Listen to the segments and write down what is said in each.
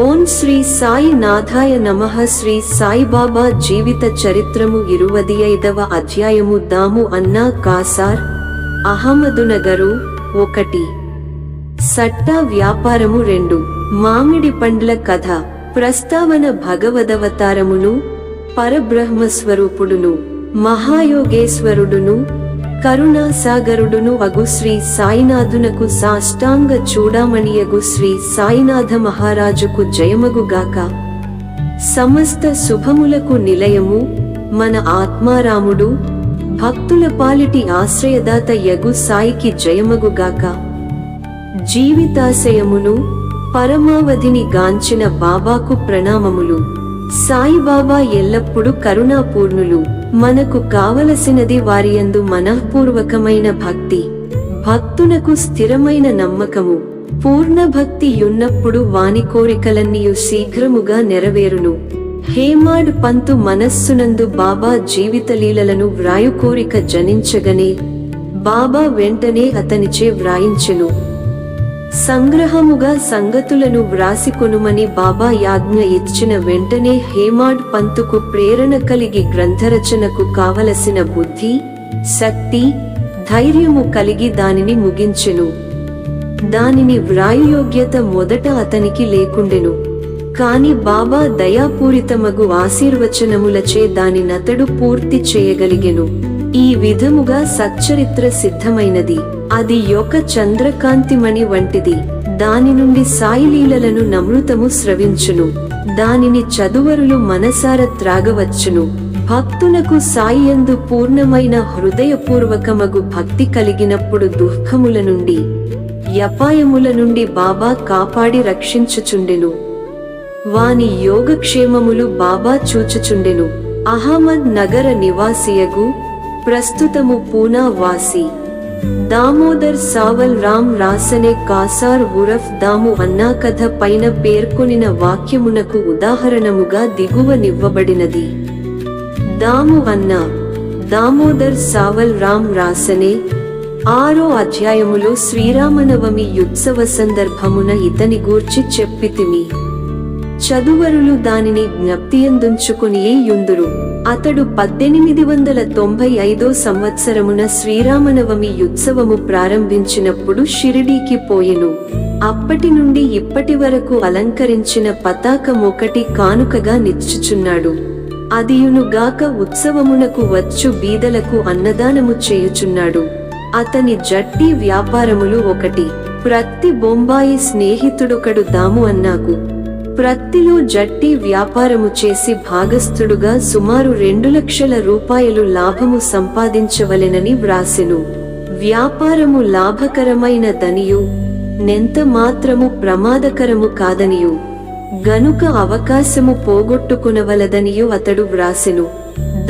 ఓం శ్రీ సాయి నాథాయ నమః. శ్రీ సాయిబాబా జీవిత చరిత్రము 25వ అధ్యాయము. దాము అన్నా కాసార్, అహమదునగరు 1. సట్టా వ్యాపారము 2. మామిడి పండ్ల కథ. ప్రస్తావన. భగవదవతారమును, పరబ్రహ్మస్వరూపుడును, మహాయోగేశ్వరుడును, కరుణాసాగరుడును అగు శ్రీ సాయినాథునకు సాష్టాంగ చూడామణియగు శ్రీ సాయినాథ మహారాజుకు జయమగుగాక. సమస్త శుభములకు నిలయము మన ఆత్మారాముడు, భక్తుల పాలిటి ఆశ్రయదాత యగు సాయికి జయమగుగాక. జీవితాశయమును, పరమావధిని గాంచిన బాబాకు ప్రణామములు. సాయిబాబా ఎల్లప్పుడూ కరుణాపూర్ణులు. మనకు కావలసినది వారియందు మనఃపూర్వకమైన భక్తి, భక్తునకు స్థిరమైన నమ్మకము. పూర్ణ భక్తి యున్నప్పుడు వాని కోరికలన్నీయు శీఘ్రముగా నెరవేరును. హేమాడ్ పంతు మనస్సునందు బాబా జీవితలీలలను వ్రాయు కోరిక జనించగనే బాబా వెంటనే అతనిచే వ్రాయించెను. సంగ్రహముగా సంగతులను వ్రాసికొనుమని బాబా యాజ్ఞ ఇచ్చిన వెంటనే హేమాడ్ పంతుకు ప్రేరణ కలిగి గ్రంథరచనకు కావలసిన బుద్ధి, శక్తి, ధైర్యము కలిగి దానిని ముగించెను. దానిని వ్రాయుయోగ్యత మొదట అతనికి లేకుండెను. కాని బాబా దయాపూరితమగు ఆశీర్వచనములచే దానినతడు పూర్తి చేయగలిగెను. ఈ విధముగా సచ్చరిత్ర సిద్ధమైనది. అది ఒక చంద్రకాంతిమణి వంటిది. దాని నుండి సాయిలీలలను నమృతము స్రవించును. దానిని చదువరులు మనసార త్రాగవచ్చును. భక్తునకు సాయియందు పూర్ణమైన హృదయపూర్వకమగు భక్తి కలిగినప్పుడు దుఃఖముల నుండి, యపాయముల నుండి బాబా కాపాడి రక్షించుచుండెను. వాని యోగక్షేమములు బాబా చూచుచుండెను. అహ్మద్ నగర నివాసియగు, ప్రస్తుతము పూనా వాసి దామోదర్ సావల్ రామ్ రాసనే కాసార్ ఉరఫ్ దాము అన్నా కథ పైన పేర్కొనిన వాక్యమునకు ఉదాహరణముగా దిగువ నివ్వబడినది. దాము అన్నా, దామోదర్ సావల్ రామ్ రాసనే 6వ అధ్యాయములో శ్రీరామనవమి యుత్సవ సందర్భమున ఇతని గూర్చి చెప్పితిమి. చదువరులు దానిని జ్ఞప్తియందుంచుకునియే యుందురు. అతడు 1895 సంవత్సరమున శ్రీరామనవమి యుత్సవము ప్రారంభించినప్పుడు షిరిడీకి పోయెను. అప్పటి నుండి ఇప్పటి వరకు అలంకరించిన పతాకమొకటి కానుకగా నిచ్చుచున్నాడు. అదియునుగాక ఉత్సవమునకు వచ్చు బీదలకు అన్నదానము చేయుచున్నాడు. అతని జట్టి వ్యాపారములు 1. ప్రత్తి బొంబాయి స్నేహితుడొకడు దాము అన్నాకు ప్రత్తిలో జట్టి వ్యాపారము చేసి భాగస్థుడుగా సుమారు 2 లక్షల రూపాయలు లాభము సంపాదించవలెనని వ్రాసెను. వ్యాపారము లాభకరమైన దనియు, నెంత మాత్రము ప్రమాదకరము కాదనియు, గనుక అవకాశము పోగొట్టుకునవలదనియు అతడు వ్రాసెను.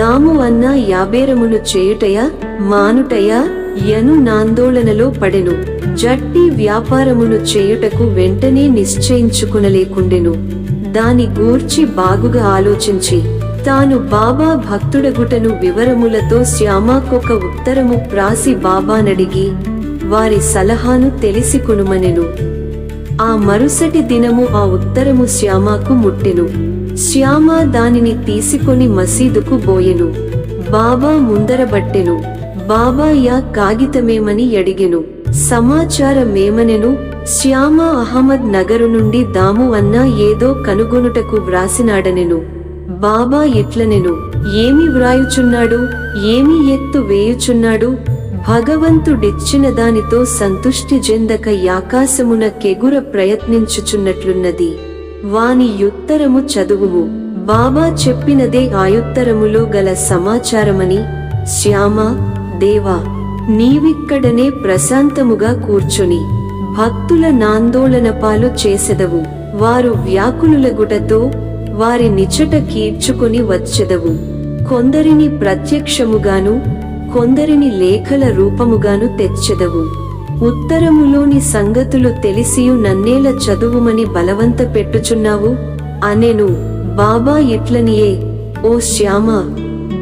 దాము అన్నా యాబేరమును చేయుటయా మానుటయా యను నాందోళనలో పడెను. జట్టి వ్యాపారమును చేయుటకు వెంటనే నిశ్చయించుకునలేకుండెను. దాని గూర్చి బాగుగా ఆలోచించి తాను బాబా భక్తుడగుటను వివరములతో శ్యామాకొక ఉత్తరము ప్రాసి బాబానడిగి వారి సలహాను తెలిసికొనుమనెను. ఆ మరుసటి దినము ఆ ఉత్తరము శ్యామాకు ముట్టెను. శ్యామ దానిని తీసుకొని మసీదుకు బోయెను. బాబా ముందరబట్టెను. బాబా యా కాగితమేమని అడిగెను. సమాచారమేమనెను. శ్యామ అహ్మద్ నగరు నుండి దాము అన్నా ఏదో కనుగొనుటకు వ్రాసినాడనెను. బాబా ఇట్లనెను, ఏమి వ్రాయుచున్నాడు, ఏమి ఎత్తు వేయుచున్నాడు? భగవంతుడిచ్చిన దానితో సంతుష్టి చెందక యాకాశమున కెగుర ప్రయత్నించుచున్నట్లున్నది. వాని యుత్తరము చదువుము. బాబా చెప్పినదే ఆయుత్తరములో గల సమాచారమని. శ్యామ, దేవా, నీవిక్కడనే ప్రశాంతముగా కూర్చొని భక్తుల నాందోళన పాలు చేసెదవు. వారు వ్యాకులులగుటతో వారి నిచట కీడ్చుకొని వచ్చెదవు. కొందరిని ప్రత్యక్షముగాను, కొందరిని లేఖల రూపముగాను తెచ్చెదవు. ఉత్తరములోని సంగతులు తెలిసియు నన్నేల చదువుమని బలవంత పెట్టుచున్నావు అనెను. బాబా ఇట్లనియే, ఓ శ్యామ,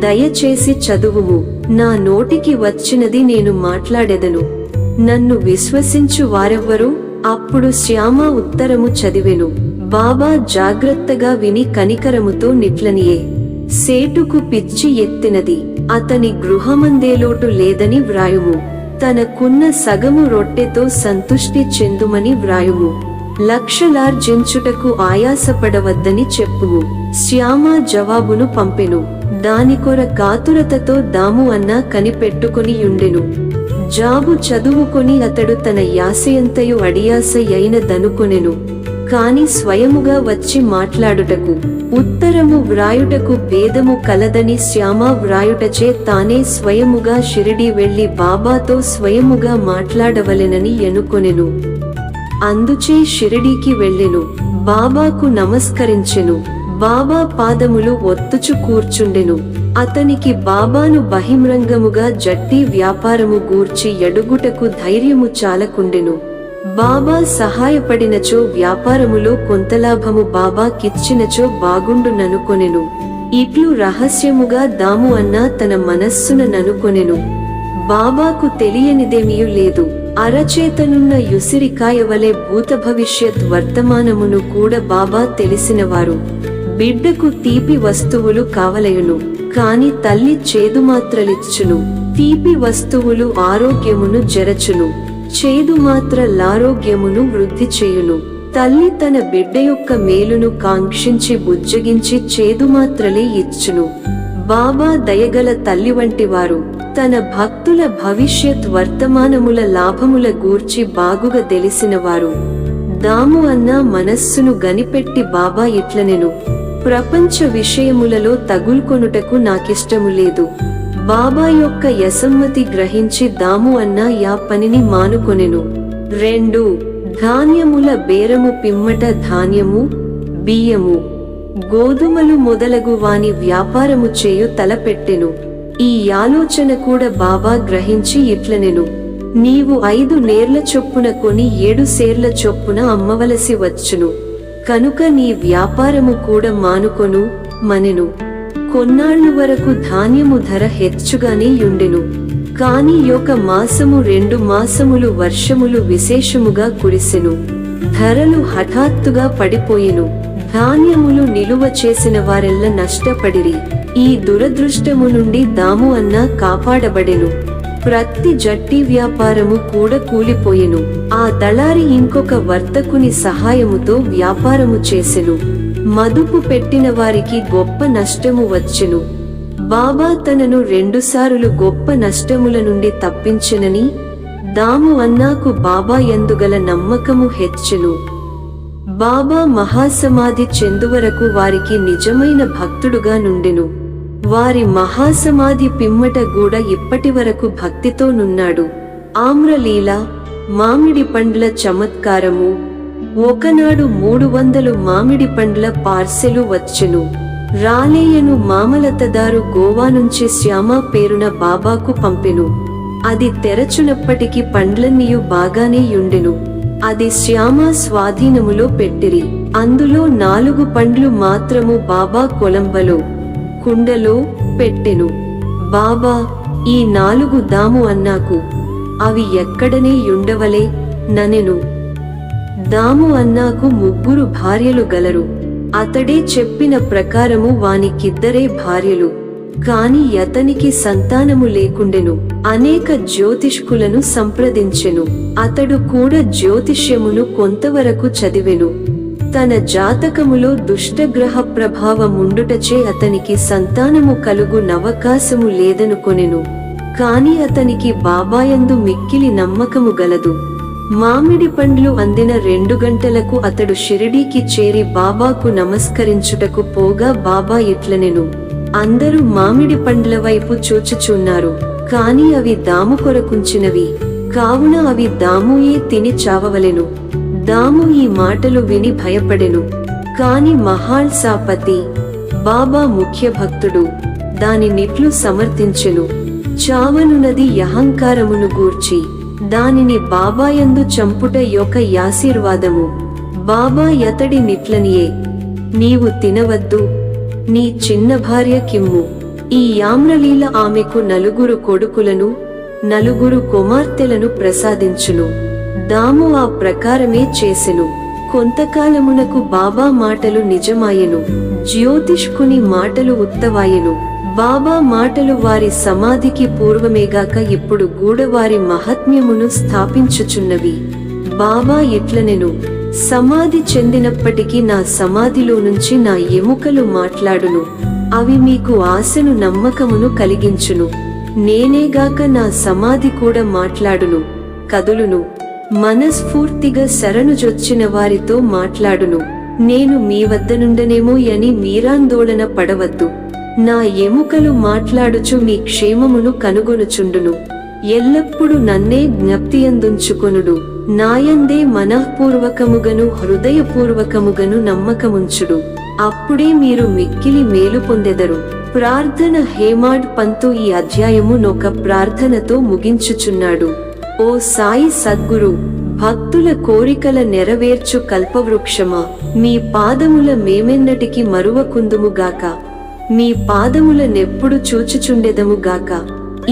దయచేసి చదువుము. నా నోటికి వచ్చినది నేను మాట్లాడెదను. నన్ను విశ్వసించు వారెవ్వరు? అప్పుడు శ్యామ ఉత్తరము చదివెను. బాబా జాగ్రత్తగా విని కనికరముతో నిట్లనియే సేటుకు పిచ్చి ఎత్తినది, అతని గృహమందేలోటు లేదని వ్రాయుము. తనకున్న సగము రొట్టెతో సంతుష్టి చెందుమని వ్రాయుము. లక్షలార్జించుటకు ఆయాసపడవద్దని చెప్పుము. శ్యామ జవాబును పంపెను. దానికొర కాతురతతో దాము అన్న కనిపెట్టుకొని యుండెను. జాబు చదువుకొని అతడు తన యాసయంతయు అడియాస అయినదనుకొనెను. కాని స్వయముగా వచ్చి మాట్లాడుటకు, ఉత్తరము వ్రాయుటకు భేదము కలదని శ్యామ వ్రాయుటచే తానే స్వయముగా షిరిడి వెళ్లి బాబాతో స్వయముగా మాట్లాడవలెనని ఎనుకొనెను. అందుచే షిరిడీకి వెళ్ళెను. బాబాకు నమస్కరించెను. బాబా పాదములు ఒత్తుచు కూర్చుండెను. అతనికి బాబాను బహిమ్రంగముగా జట్టి వ్యాపారము గూర్చి ఎడుగుటకు ధైర్యము చాలకుండెను. బాబా సహాయపడినచో వ్యాపారములో కొంతలాభము బాబా కిచ్చినచో బాగుండుననుకొనెను. ఇట్లు రహస్యముగా దాము అన్న తన మనస్సున ననుకొనెను. బాబాకు తెలియనిదేమియు లేదు. అరచేతనున్న యుసిరికాయవలె భూత భవిష్యత్ వర్తమానమును కూడా బాబా తెలిసినవారు. బిడ్డకు తీపి వస్తువులు కావలయును, కాని తల్లి చేదుమాత్రలిచ్చును. తీపి వస్తువులు ఆరోగ్యమును జరచును, చేదుమాత్రలారోగ్యమును వృద్ధి చేయును. తల్లి తన బిడ్డ యొక్క మేలును కాంక్షించి బుజ్జగించి చేదుమాత్రలే ఇచ్చును. బాబా దయగల తల్లి వంటివారు. తన భక్తుల భవిష్యత్ వర్తమానముల లాభముల గూర్చి బాగుగా తెలిసినవారు. దాము అన్న మనస్సును గనిపెట్టి బాబా ఇట్లనెను. ప్రపంచ విషయములలో తగుల్కొనుటకు నాకిష్టము లేదు. బాబా యొక్క యసమ్మతి గ్రహించి దాము అన్న యా పనిని మానుకొనెను. 2 ధాన్యముల బేరము పిమ్మట ధాన్యము, బియ్యము, గోధుమలు మొదలగు వాని వ్యాపారము చేయు తలపెట్టెను. ఈ ఆలోచన కూడా బాబా గ్రహించి ఇట్లనెను. నీవు 5 నేర్ల చొప్పున కొని 7 సేర్ల చొప్పున అమ్మవలసి వచ్చును. కనుక నీ వ్యాపారము కూడా మానుకొను మనెను. కొన్నాళ్ళు వరకు ధాన్యము ధర హెచ్చుగానే యుండెను. కాని యొక్క మాసము 2 మాసములు వర్షములు విశేషముగా కురిసెను. ధరలు హఠాత్తుగా పడిపోయెను. ధాన్యములు నిలువ చేసిన వారెల్ల నష్టపడిరి. ఈ దురదృష్టము నుండి దాము అన్న కాపాడబడెను. ప్రతి జట్టి వ్యాపారము కూడా కూలిపోయెను. ఆ దళారి ఇంకొక వర్తకుని సహాయముతో వ్యాపారము చేసెను. మదుపు పెట్టిన వారికి గొప్ప నష్టము వచ్చెను. బాబా తనను 2 సారులు గొప్ప నష్టముల నుండి తప్పించెనని దాము అన్నాకు బాబా యందుగల నమ్మకము హెచ్చెను. బాబా మహాసమాధి చెందువరకు వారికి నిజమైన భక్తుడుగా నుండెను. వారి మహాసమాధి పిమ్మట కూడా ఇప్పటి వరకు భక్తితో నున్నాడు. ఆమ్రలీల, మామిడి పండ్ల చమత్కారము. ఒకనాడు 300 మామిడి పండ్ల పార్సెలు వచ్చెను. రాలేయను మామలతదారు గోవా నుంచి శ్యామ పేరున బాబాకు పంపెను. అది తెరచునప్పటికి పండ్లన్నీయు బాగానే యుండెను. అది శ్యామ స్వాధీనములో పెట్టిరి. అందులో 4 పండ్లు మాత్రము బాబా కొలంబలో కుండలో పెట్టెను. బాబా, ఈ 4 దాము అన్నాకు, అవి ఎక్కడనే యుండవలే ననెను. దాము అన్నాకు 3 భార్యలు గలరు. అతడే చెప్పిన ప్రకారము వానికిద్దరే భార్యలు. కాని అతనికి సంతానము లేకుండెను. అనేక జ్యోతిష్కులను సంప్రదించెను. అతడు కూడా జ్యోతిష్యమును కొంతవరకు చదివెను. తన జాతకములో దుష్టగ్రహ ప్రభావముండుటచే అతనికి సంతానము కలుగునవకాశము లేదనుకొనెను. కాని అతనికి బాబాయందు మిక్కిలి నమ్మకము గలదు. మామిడి పండ్లు అందిన 2 గంటలకు అతడు షిరిడీకి చేరి బాబాకు నమస్కరించుటకు పోగా బాబా ఇట్లనెను. అందరూ మామిడి పండ్ల వైపు చూచుచున్నారు, కాని అవి దాము కొరకుంచినవి, కావున అవి దాముయే తిని చావవలెను. దాము ఈ మాటలు విని భయపడెను. కాని మహాల్సాపతి బాబా ముఖ్య భక్తుడు దానినిట్లు సమర్థించెను. చావనున్నది అహంకారమును గూర్చి, దానిని బాబాయందు చంపుట యొక్క యాశీర్వాదము. బాబా యతడి నిట్లనియే, నీవు తినవద్దు, నీ చిన్న భార్య కిమ్ము. ఈ యామ్రలీల ఆమెకు 4 కొడుకులను 4 కుమార్తెలను ప్రసాదించును. దాము ఆ ప్రకారమే చేసెను. కొంతకాలమునకు బాబా మాటలు నిజమాయెను, జ్యోతిష్కుని మాటలు ఉత్తవాయెను. బాబా మాటలు వారి సమాధికి పూర్వమేగాక ఇప్పుడు గూఢవారి మహాత్మ్యమును స్థాపించుచున్నవి. బాబా ఇట్లనెను, సమాధి చెందినప్పటికీ నా సమాధిలో నుంచి నా ఎముకలు మాట్లాడును, అవి మీకు ఆశను నమ్మకమును కలిగించును. నేనేగాక నా సమాధి కూడా మాట్లాడును, కదులును, మనస్ఫూర్తిగా శరణుజొచ్చిన వారితో మాట్లాడును. నేను మీ వద్ద నుండనేమో అని మీరాందోళన పడవద్దు. నా ఎముకలు మాట్లాడుచు మీ క్షేమమును కనుగొనుచుండును. ఎల్లప్పుడూ నన్నే జ్ఞప్తియందుంచుకొనుడు, నాయందే మనఃపూర్వకముగను హృదయపూర్వకముగను నమ్మకముంచుడు. అప్పుడే మీరు మిక్కిలి మేలు పొందెదరు. ప్రార్థన. హేమాడ్ పంతు ఈ అధ్యాయము నొక ప్రార్థనతో ముగించుచున్నాడు. ఓ సాయి సద్గురు, భక్తుల కోరికల నెరవేర్చు కల్పవృక్షమా, మీ పాదముల మేమెన్నటికి మరువకుందుముగాక, మీ పాదముల నెప్పుడు చూచుచుండెదముగాక.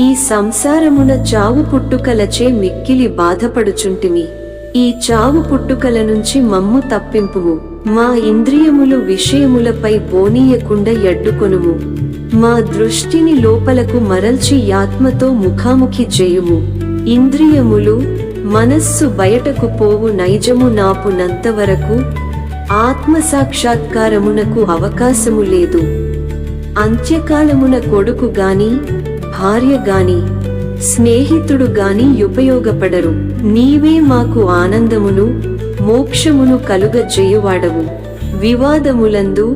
ఈ సంసారమున చావు పుట్టుకలచే మిక్కిలి బాధపడుచుంటిమి. ఈ చావు పుట్టుకల నుంచి మమ్ము తప్పింపుము. మా ఇంద్రియములు విషయములపై బోనీయకుండా ఎడ్డుకొనుము. మా దృష్టిని లోపలకు మరల్చి ఆత్మతో ముఖాముఖి చేయుము. ఇంద్రియములు, మనస్సు బయటకు పోవు నైజము నాపునంతవరకు ఆత్మసాక్షాత్కారమునకు అవకాశము లేదు. అంత్యకాలమున కొడుకు గాని, భార్య గాని, స్నేహితుడు గాని ఉపయోగపడరు. నీవే మాకు ఆనందమును మోక్షమును కలుగజేయువాడవు. వివాదములందు,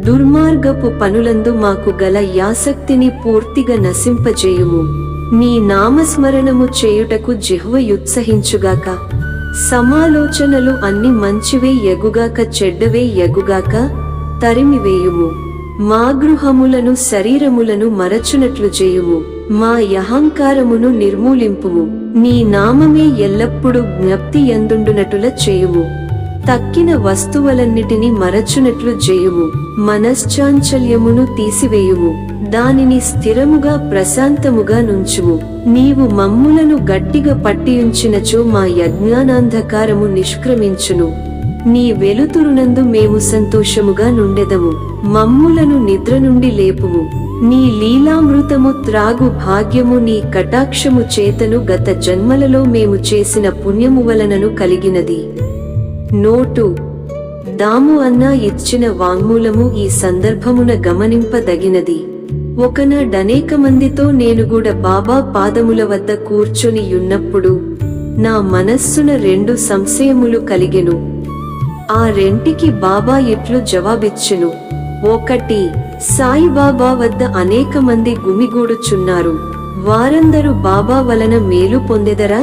దుర్మార్గపు పనులందు మాకు గల యాసక్తిని పూర్తిగా నశింపజేయుము. నీ నామస్మరణము చేయుటకు జిహ్వ యుత్సహించుగాక. సమాలోచనలు అన్ని మంచివే యగుగాక చెడ్డవే యగుగాక తరిమివేయుము. మా గృహములను శరీరములను మరచునట్లు చేయుము. మా యహంకారమును నిర్మూలింపుము. నీ నామమే ఎల్లప్పుడూ జ్ఞప్తి యందుండునటుల చేయుము. తక్కిన వస్తువులన్నిటిని మరచునట్లు చేయుము. మనశ్చాంచల్యమును తీసివేయుము. దానిని స్థిరముగా ప్రశాంతముగా నుంచుము. నీవు మమ్ములను గట్టిగా పట్టియుంచినచో మా యజ్ఞానాంధకారము నిష్క్రమించును. నీ వెలుతురునందు మేము సంతోషముగా నుండెదము. మమ్ములను నిద్ర నుండి లేపుము. నీ లీలామృతము త్రాగు భాగ్యము నీ కటాక్షము చేతను గత జన్మలలో మేము చేసిన పుణ్యము వలనను కలిగినది. నోటు. దాము అన్న ఇచ్చిన వాంగ్మూలము ఈ సందర్భమున గమనింపదగినది. ఒకనాడనేక మందితో నేను కూడా బాబా పాదముల వద్ద కూర్చొని యున్నప్పుడు నా మనస్సున 2 సంశయములు కలిగెను. ఆ రెంటికి బాబా ఇట్లు జవాబిచ్చెను. 1. సాయిబాబా వద్ద అనేక మంది గుమిగూడుచున్నారు. వారందరూ బాబా వలన మేలు పొందెదరా?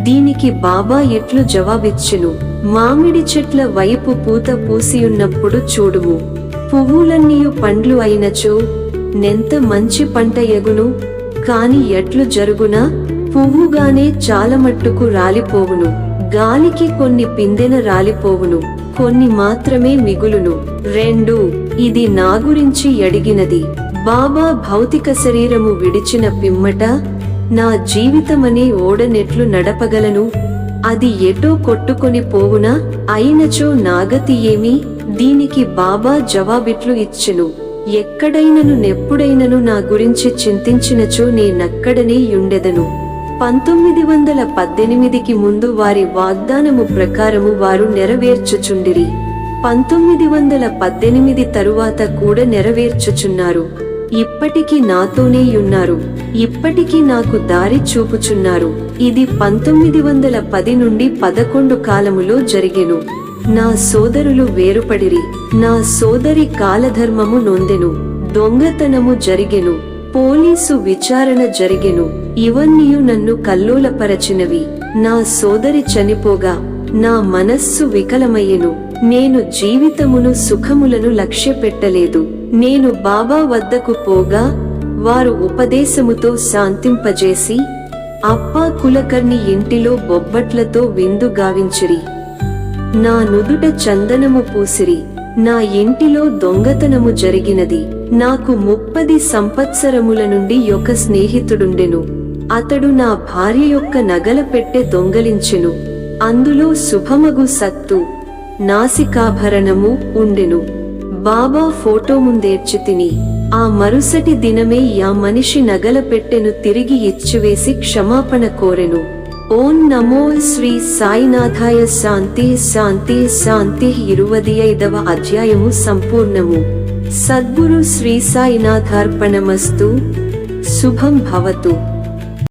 దీనికి బాబా ఇట్లు జవాబిచ్చెను. మామిడి చెట్ల వైపు పూత పూసియున్నప్పుడు చూడుము. పువ్వులన్నీయు పండ్లు అయినచో నెంత మంచి పంట ఎగును. కాని ఎట్లు జరుగునా? పువ్వుగానే చాలా మట్టుకు రాలిపోవును. గాలికి కొన్ని పిందెన రాలిపోవును, కొన్ని మాత్రమే మిగులును. 2. ఇది నా గురించి అడిగినది. బాబా భౌతిక శరీరము విడిచిన పిమ్మట నా జీవితమనే ఓడనెట్లు నడపగలను? అది ఎటో కొట్టుకొని పోవునా? అయినచో నాగతి ఏమి? దీనికి బాబా జవాబిట్లు ఇచ్చెను. ఎక్కడైనను నెప్పుడైనను నా గురించి చింతించినచో నేనక్కడనే యుండెదను. 1918కి ముందు వారి వాగ్దానము ప్రకారము వారు నెరవేర్చుచుండిరి. 1918 తరువాత కూడా నెరవేర్చుచున్నారు. ఇప్పటికీ నాతోనే యున్నారు. ఇప్పటికీ నాకు దారి చూపుచున్నారు. ఇది 1910 నుండి 11 కాలములో జరిగెను. నా సోదరులు వేరుపడిరి. నా సోదరి కాలధర్మము నొందెను. దొంగతనము జరిగెను. పోలీసు విచారణ జరిగెను. ఇవన్నీయు నన్ను కల్లోలపరచినవి. నా సోదరి చనిపోగా నా మనస్సు వికలమయ్యెను. నేను జీవితమును సుఖములను లక్ష్యపెట్టలేదు. నేను బాబా వద్దకు పోగా వారు ఉపదేశముతో శాంతింపజేసి అప్పా కులకర్ణి ఇంటిలో బొబ్బట్లతో విందు గావించిరి. నా నుదుట చందనము పూసిరి. నా ఇంటిలో దొంగతనము జరిగినది. నాకు 30 సంవత్సరముల నుండి ఒక స్నేహితుడుండెను. అతడు నా భార్య యొక్క నగల పెట్టె దొంగలించెను. అందులో శుభమగు సత్తు, నాసికాభరణము ఉండెను. బాబా ఫోటో ముందేర్చి తిని ఆ మరుసటి దినమే యా మనిషి నగల పెట్టెను తిరిగి ఇచ్చివేసి క్షమాపణ కోరెను. ఓం నమో శ్రీ సాయినాథాయ. శాంతి శాంతి శాంతి. 25వ అధ్యాయము సంపూర్ణము. సద్గురు శ్రీ సాయినాథార్పణమస్తు. శుభం భవతు.